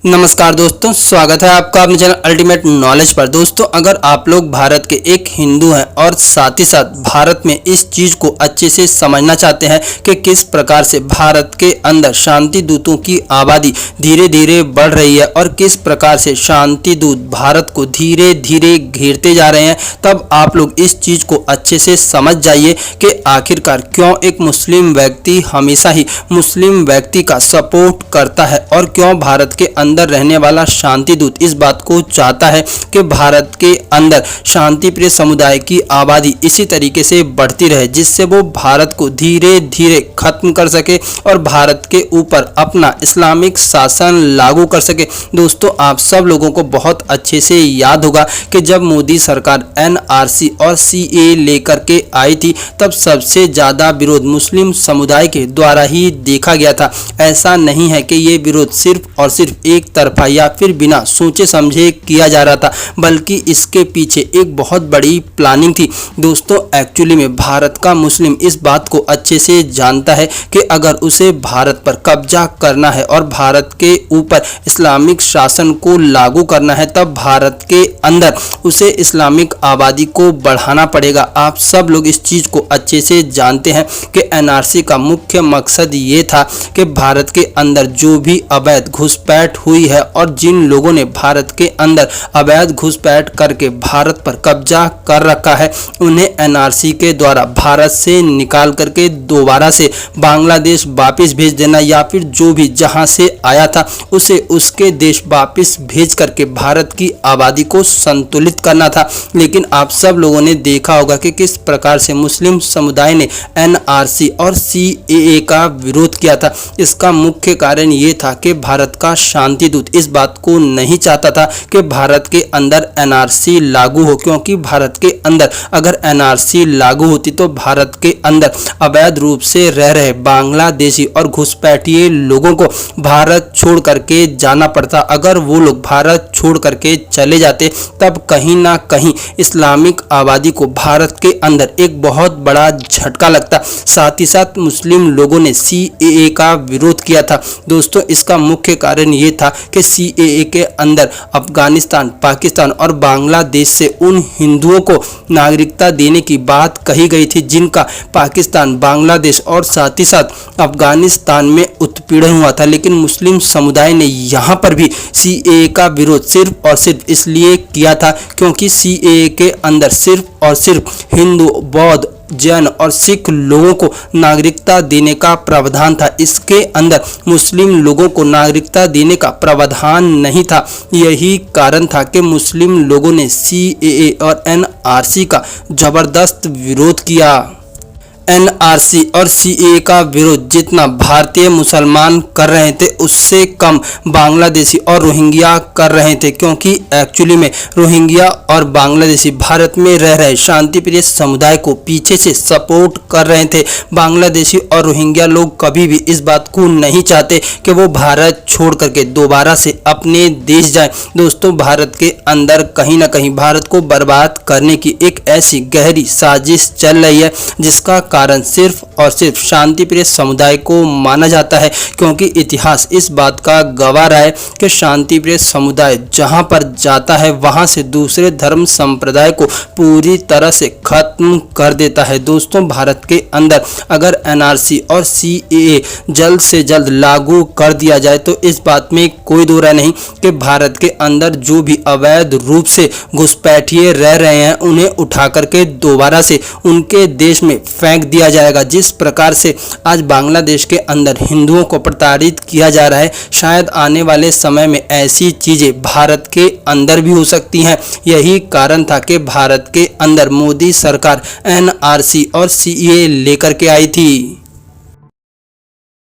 नमस्कार दोस्तों, स्वागत है आपका अपने चैनल अल्टीमेट नॉलेज पर। दोस्तों, अगर आप लोग भारत के एक हिंदू हैं और साथ ही साथ भारत में इस चीज़ को अच्छे से समझना चाहते हैं कि किस प्रकार से भारत के अंदर शांति दूतों की आबादी धीरे धीरे बढ़ रही है और किस प्रकार से शांति दूत भारत को धीरे धीरे घेरते जा रहे हैं, तब आप लोग इस चीज़ को अच्छे से समझ जाइए कि आखिरकार क्यों एक मुस्लिम व्यक्ति हमेशा ही मुस्लिम व्यक्ति का सपोर्ट करता है और क्यों भारत के अंदर रहने वाला शांति दूत इस बात को चाहता है कि भारत के अंदर शांति प्रिय समुदाय की आबादी इसी तरीके से बढ़ती रहे, जिससे वो भारत को धीरे धीरे खत्म कर सके और भारत के ऊपर अपना इस्लामिक शासन लागू कर सके। दोस्तों, आप सब लोगों को बहुत अच्छे से याद होगा कि जब मोदी सरकार NRC और CAA लेकर के आई थी, तब सबसे ज़्यादा विरोध मुस्लिम समुदाय के द्वारा ही देखा गया था। ऐसा नहीं है कि ये विरोध सिर्फ और सिर्फ एक तरफा या फिर बिना सोचे समझे किया जा रहा था, बल्कि इसके पीछे एक बहुत बड़ी प्लानिंग थी। दोस्तों, एक्चुअली में भारत का मुस्लिम इस बात को अच्छे से जानता है कि अगर उसे भारत पर कब्जा करना है और भारत के ऊपर इस्लामिक शासन को लागू करना है, तब भारत के अंदर उसे इस्लामिक आबादी को बढ़ाना पड़ेगा। आप सब लोग इस चीज़ को अच्छे से जानते हैं कि NRC का मुख्य मकसद ये था कि भारत के अंदर जो भी अवैध घुसपैठ हुई है और जिन लोगों ने भारत के अंदर अवैध घुसपैठ करके भारत पर कब्जा कर रखा है, उन्हें NRC के द्वारा भारत से निकाल करके दोबारा से बांग्लादेश वापस भेज देना, या फिर जो भी जहां से आया था उसे उसके देश वापस भेज करके भारत की आबादी को संतुलित करना था। लेकिन आप सब लोगों ने देखा होगा कि किस प्रकार से मुस्लिम समुदाय ने NRC और CAA का विरोध किया था। इसका मुख्य कारण ये था कि भारत का शांति दूत इस बात को नहीं चाहता था कि भारत के अंदर NRC लागू हो, क्योंकि भारत के अंदर अगर NRC लागू होती तो भारत के अंदर अवैध रूप से रह रहे बांग्लादेशी और घुसपैठिए लोगों को भारत छोड़ करके जाना पड़ता। अगर वो लोग भारत छोड़ करके चले जाते, तब कहीं ना कहीं इस्लामिक आबादी को भारत के अंदर एक बहुत बड़ा झटका लगता। साथ ही साथ मुस्लिम लोगों ने CAA का विरोध किया था। दोस्तों, इसका मुख्य कारण ये था कि CAA के अंदर अफगानिस्तान, पाकिस्तान और बांग्लादेश से उन हिंदुओं को नागरिकता देने की बात कही गई थी जिनका पाकिस्तान, बांग्लादेश और साथ ही साथ अफगानिस्तान में उत्पीड़न हुआ था। लेकिन मुस्लिम समुदाय ने यहाँ पर भी CAA का विरोध सिर्फ और सिर्फ इसलिए किया था क्योंकि CAA के अंदर सिर्फ और सिर्फ हिंदू, बौद्ध, जैन और सिख लोगों को नागरिकता देने का प्रावधान था। इसके अंदर मुस्लिम लोगों को नागरिकता देने का प्रावधान नहीं था। यही कारण था कि मुस्लिम लोगों ने CAA और NRC का जबरदस्त विरोध किया। NRC और CAA का विरोध जितना भारतीय मुसलमान कर रहे थे, उससे कम बांग्लादेशी और रोहिंग्या कर रहे थे, क्योंकि एक्चुअली में रोहिंग्या और बांग्लादेशी भारत में रह रहे शांतिप्रिय समुदाय को पीछे से सपोर्ट कर रहे थे। बांग्लादेशी और रोहिंग्या लोग कभी भी इस बात को नहीं चाहते कि वो भारत छोड़ करके दोबारा से अपने देश जाएं। दोस्तों, भारत के अंदर कहीं ना कहीं भारत को बर्बाद करने की एक ऐसी गहरी साजिश चल रही है जिसका कारण सिर्फ और सिर्फ शांति प्रिय समुदाय को माना जाता है, क्योंकि इतिहास इस बात का गवाह रहा है कि शांति प्रिय समुदाय जहां पर जाता है वहां से दूसरे धर्म संप्रदाय को पूरी तरह से खत्म कर देता है। दोस्तों, भारत के अंदर अगर NRC और CAA जल्द से जल्द लागू कर दिया जाए तो इस बात में कोई दो राय नहीं कि भारत के अंदर जो भी अवैध रूप से घुसपैठिए रह रहे हैं उन्हें उठा करके दोबारा से उनके देश में फेंक दिया जाएगा। जिस प्रकार से आज बांग्लादेश के अंदर हिंदुओं को प्रताड़ित किया जा रहा है, शायद आने वाले समय में ऐसी चीजें भारत के अंदर भी हो सकती हैं। यही कारण था कि भारत के अंदर मोदी सरकार NRC और CAA लेकर के आई थी।